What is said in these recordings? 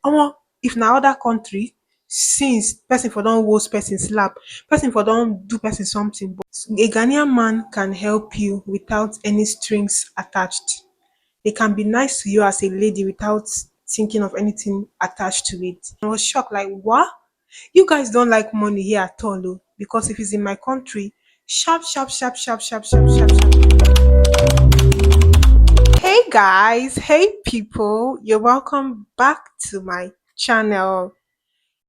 Omo, if na other country, since person for don roast person slap, person for don do person something, but a Ghanaian man can help you without any strings attached. They can be nice to you as a lady without thinking of anything attached to it. I was shocked, like, what? You guys don't like money here at all, oh, because if it's in my country, sharp, sharp, sharp, sharp, sharp, sharp, sharp, sharp. Hey guys, hey people, you're welcome back to my channel.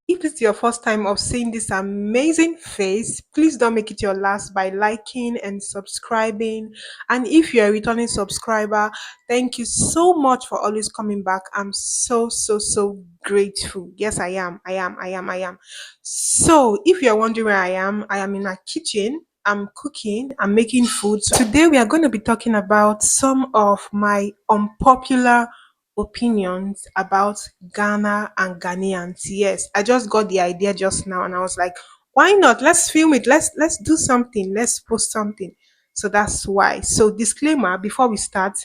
If it's your first time of seeing this amazing face, please don't make it your last by liking and subscribing. And if you're a returning subscriber, thank you so much for always coming back. I'm so, so, so grateful. Yes, I am. I am. So, if you're wondering where I am in a kitchen. I'm cooking, I'm making food. So today we are going to be talking about some of my unpopular opinions about Ghana and Ghanaians. Yes, I just got the idea just now and I was like, why not? Let's film it. Let's do something. Let's post something. So that's why. So disclaimer before we start,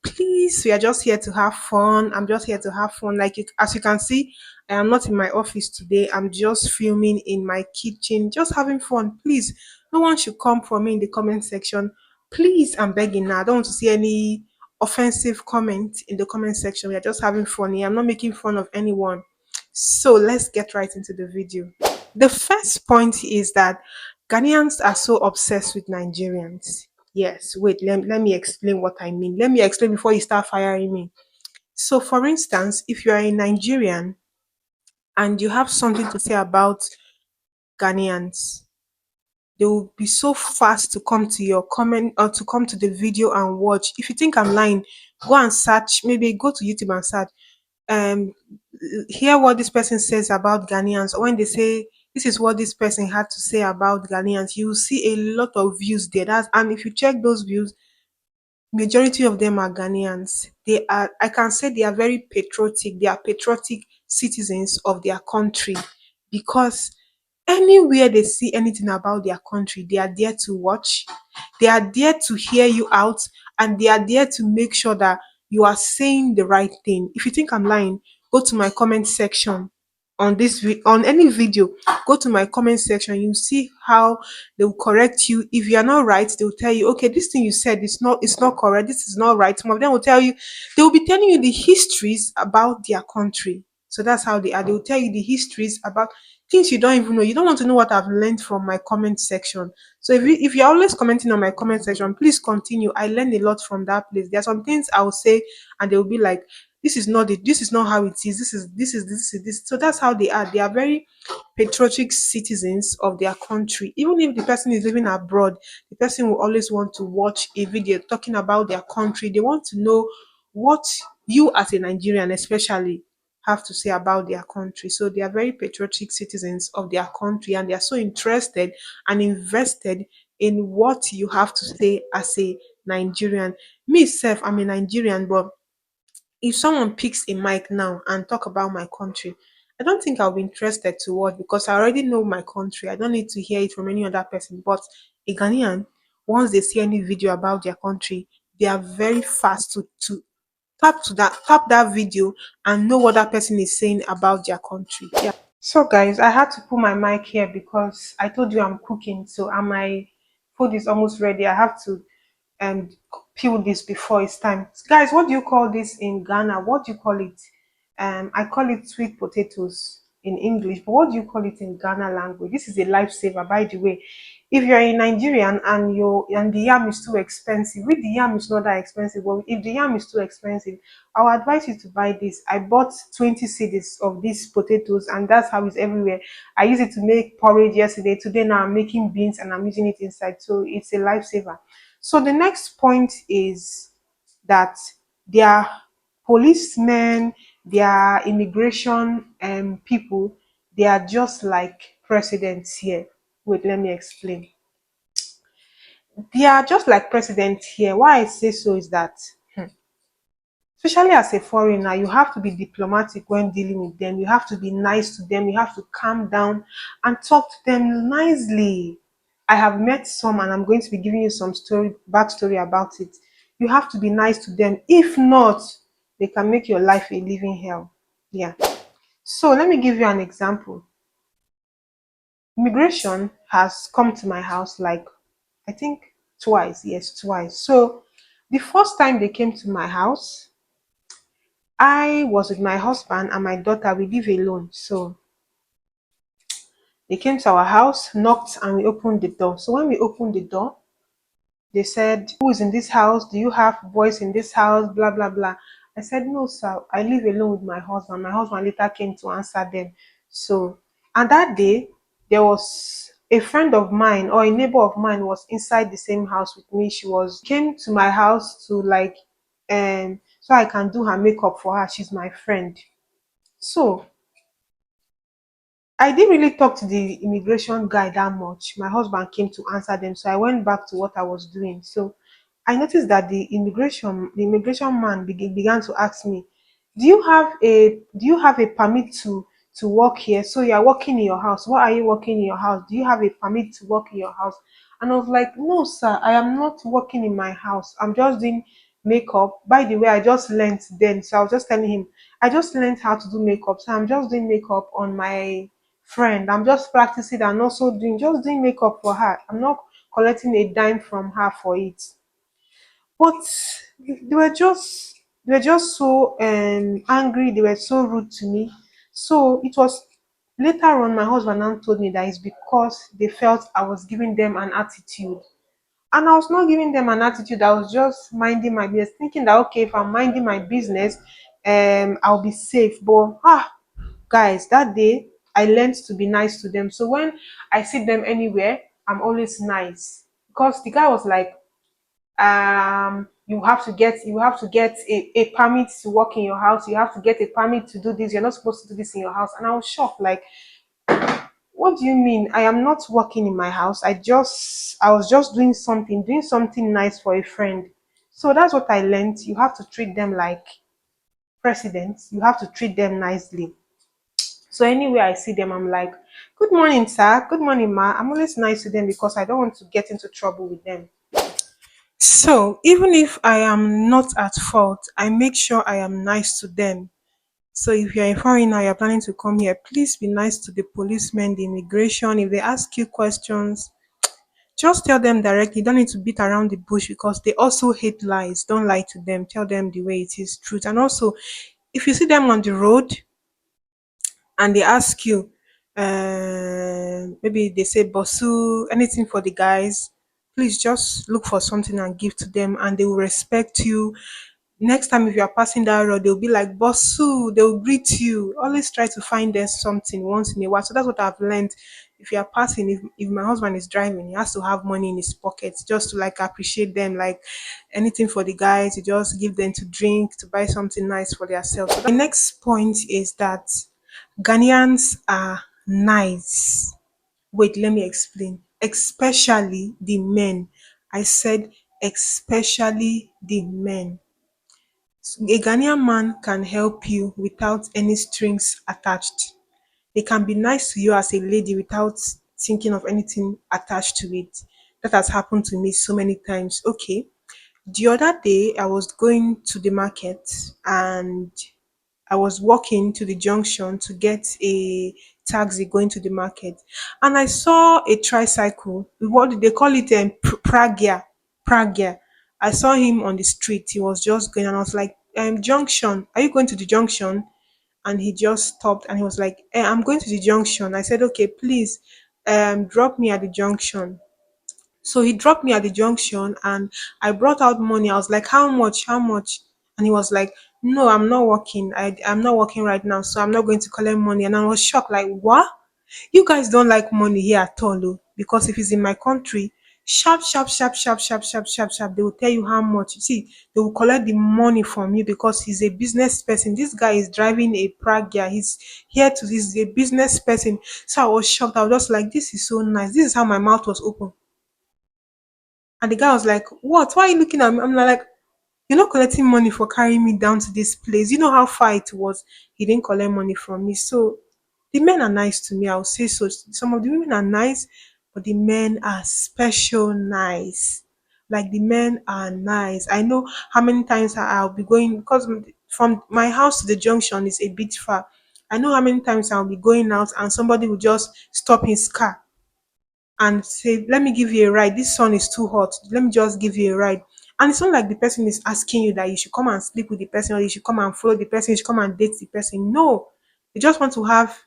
please, we are just here to have fun. I'm just here to have fun. Like as you can see, I am not in my office today. I'm just filming in my kitchen, just having fun. Please, no one should come for me in the comment section. Please, I'm begging now. I don't want to see any offensive comment in the comment section. We are just having fun here. I'm not making fun of anyone. So let's get right into the video. The first point is that Ghanaians are so obsessed with Nigerians. Yes, wait, let me explain what I mean. Let me explain before you start firing me. So, for instance, if you are a Nigerian and you have something to say about Ghanaians, they will be so fast to come to your comment or to come to the video and watch. If you think I'm lying, go and search, maybe go to YouTube and search um hear what this person says about Ghanaians, or when they say this is what this person had to say about Ghanaians, you will see a lot of views there. That's, and if you check those views, majority of them are Ghanaians. They are, I can say they are very patriotic. They are patriotic citizens of their country because anywhere they see anything about their country, they are there to watch, they are there to hear you out, and they are there to make sure that you are saying the right thing. If you think I'm lying, go to my comment section on on any video. Go to my comment section, you see how they will correct you. If you are not right, they will tell you, okay, this thing you said is not, it's not correct, this is not right. Some of them will tell you, they will be telling you the histories about their country. So that's how they are. They will tell you the histories about things you don't even know. You don't want to know what I've learned from my comment section. So if you're always commenting on my comment section, please continue. I learned a lot from that place. There are some things I will say and they will be like, this is not how it is. This. So that's how they are. They are very patriotic citizens of their country. Even if the person is living abroad, the person will always want to watch a video talking about their country. They want to know what you as a Nigerian especially have to say about their country. So they are very patriotic citizens of their country and they are so interested and invested in what you have to say as a Nigerian. Me self, I'm a Nigerian, but if someone picks a mic now and talk about my country, I don't think I'll be interested to watch because I already know my country. I don't need to hear it from any other person. But a Ghanaian, once they see any video about their country, they are very fast to tap that video and know what that person is saying about their country. Yeah. So guys, I had to put my mic here because I told you I'm cooking, so and my food is almost ready. I have to um peel this before it's time. Guys, what do you call this in Ghana? What do you call it? I call it sweet potatoes in English, but what do you call it in Ghana language? This is a lifesaver, by the way. If you're a Nigerian and the yam is too expensive, with the yam is not that expensive, but if the yam is too expensive, I would advise you to buy this. I bought 20 cedis of these potatoes, and that's how it's everywhere. I used it to make porridge yesterday. Today now I'm making beans and I'm using it inside, so it's a lifesaver. So the next point is that their policemen, their immigration people, they are just like presidents here. Wait, let me explain. They are just like presidents here. Why I say so is that, especially as a foreigner, you have to be diplomatic when dealing with them. You have to be nice to them. You have to calm down and talk to them nicely. I have met some, and I'm going to be giving you some backstory about it. You have to be nice to them. If not, they can make your life a living hell. Yeah. So let me give you an example. Immigration has come to my house like I think twice. Yes, twice. So the first time they came to my house, I was with my husband and my daughter. We live alone. So they came to our house, knocked, and we opened the door. So when we opened the door, they said, "Who is in this house? Do you have boys in this house?" Blah, blah, blah. I said, "No, sir. I live alone with my husband." My husband later came to answer them. So, and that day, there was a friend of mine or a neighbor of mine was inside the same house with me. She was came to my house to like, so I can do her makeup for her. She's my friend. So I didn't really talk to the immigration guy that much. My husband came to answer them, so I went back to what I was doing. So I noticed that the immigration man began to ask me, "Do you have a permit to work here? So you are working in your house. Why are you working in your house? Do you have a permit to work in your house?" And I was like, "No, sir, I am not working in my house. I'm just doing makeup. By the way, I just learned then." So I was just telling him, "I just learned how to do makeup. So I'm just doing makeup on my friend. I'm just practicing and also doing makeup for her. I'm not collecting a dime from her for it." But they were just so angry. They were so rude to me. So it was later on my husband now told me that it's because they felt I was giving them an attitude. And I was not giving them an attitude. I was just minding my business, thinking that okay, if I'm minding my business, I'll be safe. But guys, that day I learned to be nice to them. So when I see them anywhere, I'm always nice. Because the guy was like, you have to get a permit to work in your house, you have to get a permit to do this, you're not supposed to do this in your house. And I was shocked, like, what do you mean? I am not working in my house. I was just doing something nice for a friend. So that's what I learned. You have to treat them like presidents, you have to treat them nicely. So anywhere I see them, I'm like, "Good morning, sir. Good morning, ma." I'm always nice to them because I don't want to get into trouble with them. So even if I am not at fault, I make sure I am nice to them. So if you're a foreigner, you're planning to come here, please be nice to the policemen, the immigration. If they ask you questions, just tell them directly. You don't need to beat around the bush because they also hate lies. Don't lie to them. Tell them the way it is, truth. And also, if you see them on the road, and they ask you, maybe they say bosu, anything for the guys, please just look for something and give to them, and they will respect you. Next time, if you are passing that road, they'll be like bosu, they'll greet you. Always try to find there something once in a while. So that's what I've learned. If you are passing, if my husband is driving, he has to have money in his pocket just to like appreciate them, like anything for the guys, you just give them to drink, to buy something nice for themselves. So the next point is that Ghanaians are nice. Wait, let me explain. Especially the men. I said, especially the men. A Ghanaian man can help you without any strings attached. They can be nice to you as a lady without thinking of anything attached to it. That has happened to me so many times. Okay. The other day, I was going to the market and I was walking to the junction to get a taxi going to the market, and I saw a tricycle. What did they call it? Pragia. Pragia. I saw him on the street. He was just going, and I was like, "Junction, are you going to the junction?" And he just stopped, and he was like, "I'm going to the junction." I said, "Okay, please, drop me at the junction." So he dropped me at the junction and I brought out money. I was like, "How much? How much?" And he was like, "No, I'm not working. I'm not working right now, so I'm not going to collect money." And I was shocked, like, "What? You guys don't like money here at all, oh, because if it's in my country, sharp, sharp, sharp, sharp, sharp, sharp, sharp, sharp, they will tell you how much. You see, they will collect the money from you because he's a business person. This guy is driving a Pragia. He's a business person." So I was shocked. I was just like, "This is so nice." This is how my mouth was open. And the guy was like, "What? Why are you looking at me?" I'm like, "You're not collecting money for carrying me down to this place. You know how far it was." He didn't collect money from me. So the men are nice to me. I'll say so. Some of the women are nice, but the men are special nice. Like the men are nice. I know how many times I'll be going because from my house to the junction is a bit far. I know how many times I'll be going out and somebody will just stop his car and say, "Let me give you a ride. This sun is too hot. Let me just give you a ride." And it's not like the person is asking you that you should come and sleep with the person or you should come and follow the person, you should come and date the person. No, they just want to have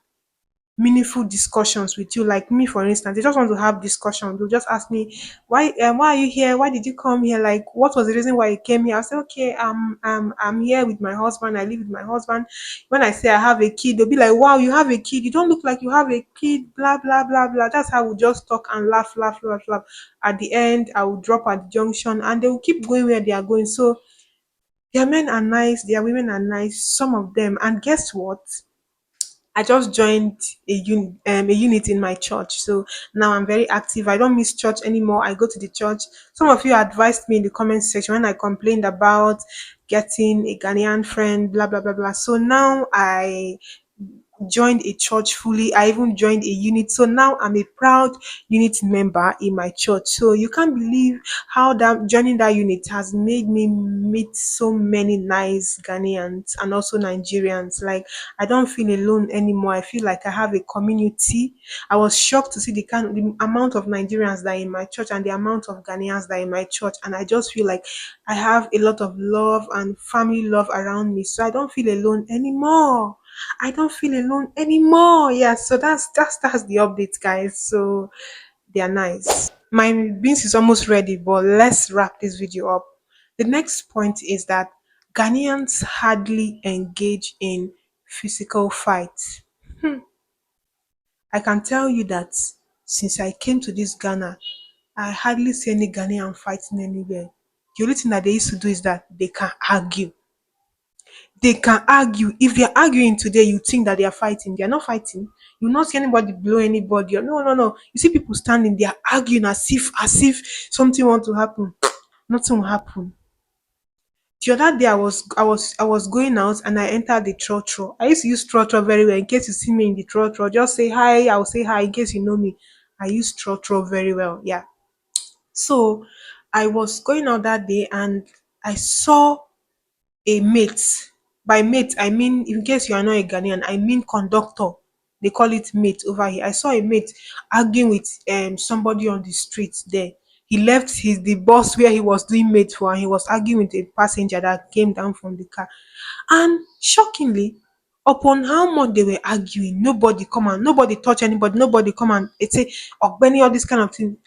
meaningful discussions with you. Like me, for instance, they just want to have discussion. They'll just ask me, why are you here? Why did you come here? Like, what was the reason why you came here? I say, okay, I'm here with my husband. I live with my husband. When I say I have a kid, they'll be like, wow, you have a kid. You don't look like you have a kid. Blah blah blah blah. That's how we just talk and laugh, laugh, laugh, laugh. At the end, I will drop at the junction, and they will keep going where they are going. So their men are nice. Their women are nice. Some of them, and guess what? I just joined a unit in my church, so now I'm very active. I don't miss church anymore. I go to the church. Some of you advised me in the comment section when I complained about getting a Ghanaian friend, blah blah blah blah. So now I joined a church fully. I even joined a unit. So now I'm a proud unit member in my church. So you can't believe how that joining that unit has made me meet so many nice Ghanaians and also Nigerians. Like I don't feel alone anymore. I feel like I have a community. I was shocked to see the amount of Nigerians that are in my church and the amount of Ghanaians that are in my church. And I just feel like I have a lot of love and family love around me. So I don't feel alone anymore. I don't feel alone anymore. Yeah, so that's the update, guys. So they are nice. My beans is almost ready, but let's wrap this video up. The next point is that Ghanaians hardly engage in physical fights. I can tell you that since I came to this Ghana, I hardly see any Ghanaian fighting anywhere. The only thing that they used to do is that they can argue. They can argue. If they're arguing today, you think that they are fighting. They are not fighting. You will not see anybody blow anybody. No, no, no. You see people standing, they are arguing as if something want to happen. Nothing will happen. The other day I was going out and I entered the trotro. I used to use trotro very well. In case you see me in the trotro, just say hi. I'll say hi in case you know me. I use trotro very well. Yeah. So I was going out that day and I saw a mate. By mate, I mean, in case you are not a Ghanaian, I mean conductor. They call it mate over here. I saw a mate arguing with somebody on the street there. He left the bus where he was doing mate for and he was arguing with a passenger that came down from the car. And shockingly, upon how much they were arguing, nobody touch anybody, nobody come and they say, Ogbeni, all this kind of thing.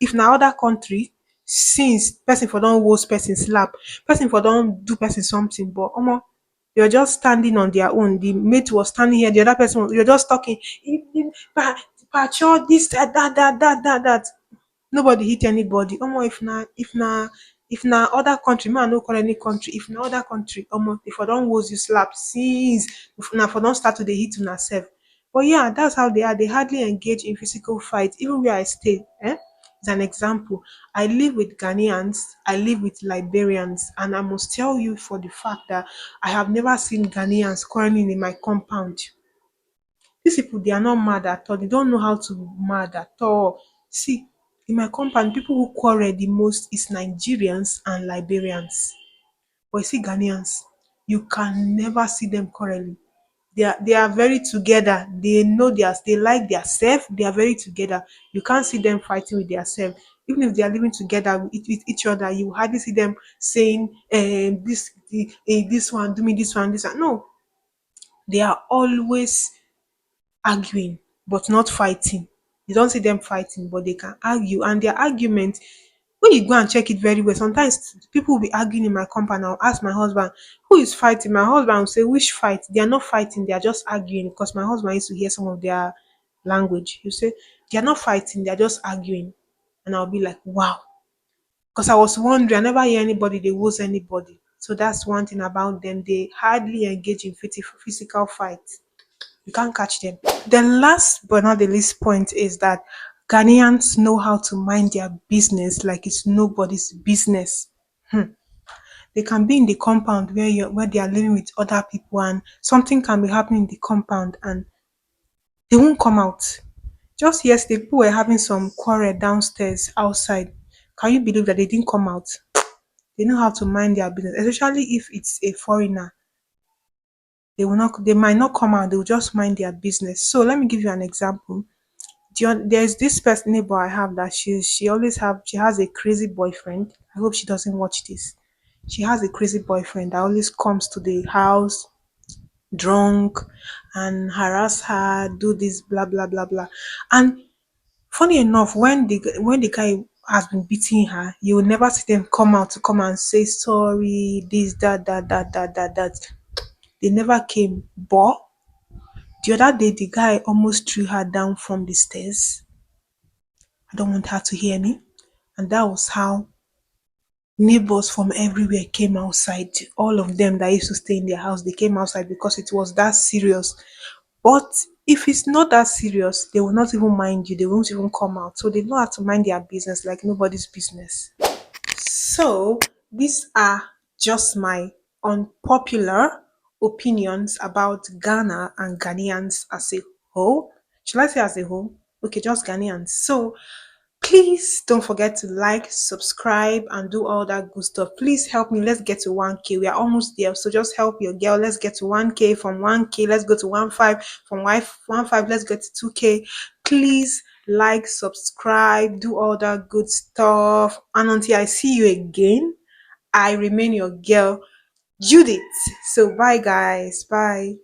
If na other country, since person for don roast person slap, person for don do person something, but you're just standing on their own. The mate was standing here, the other person you're just talking, pacho, this, that. Nobody hit anybody. If na other country, make I no call any country. If na other country, if I don woz you slap since if na for don start to dey hit una sef. But yeah, that's how they are. They hardly engage in physical fight. Even where I stay, is an example. I live with Ghanaians, I live with Liberians, and I must tell you for the fact that I have never seen Ghanaians quarreling in my compound. These people, they are not mad at all. They don't know how to be mad at all. See, in my compound, people who quarrel the most is Nigerians and Liberians. But you see, Ghanaians, you can never see them quarreling. They are very together. They like their self. They are very together. You can't see them fighting with their self. Even if they are living together with each other, you hardly see them saying, this one, do me this one, this one. No, they are always arguing but not fighting. You don't see them fighting, but they can argue. And their argument, when you go and check it very well, sometimes people will be arguing in my compound. I'll ask my husband, who is fighting? My husband will say, which fight? They are not fighting, they are just arguing because my husband used to hear some of their language. You say, they are not fighting, they are just arguing. And I'll be like, wow. Because I was wondering, I never hear anybody, they woes anybody. So that's one thing about them. They hardly engage in physical fights. You can't catch them. The last but not the least point is that Ghanaians know how to mind their business like it's nobody's business. They can be in the compound where they are living with other people and something can be happening in the compound and they won't come out. Just yesterday, people were having some quarrel downstairs outside. Can you believe that they didn't come out? They know how to mind their business, especially if it's a foreigner. They might not come out, they will just mind their business. So let me give you an example. There's this person neighbor I have that she has a crazy boyfriend. I hope she doesn't watch this. She has a crazy boyfriend that always comes to the house drunk and harass her, do this blah blah blah blah. And funny enough, when the guy has been beating her, you will never see them come out to come and say sorry, this, that. They never came. But the other day, the guy almost threw her down from the stairs. I don't want her to hear me. And that was how neighbors from everywhere came outside. All of them that used to stay in their house, they came outside because it was that serious. But if it's not that serious, they will not even mind you. They won't even come out. So they know how to mind their business like nobody's business. So these are just my unpopular opinions about Ghana and Ghanaians as a whole. Should I say as a whole? Okay, just Ghanaians. So please don't forget to like, subscribe, and do all that good stuff. Please help me. Let's get to 1K. We are almost there. So just help your girl. Let's get to 1K. From 1K, let's go to 1.5. From 1.5, let's get to 2K. Please like, subscribe, do all that good stuff. And until I see you again, I remain your girl, Judith. So bye, guys. Bye.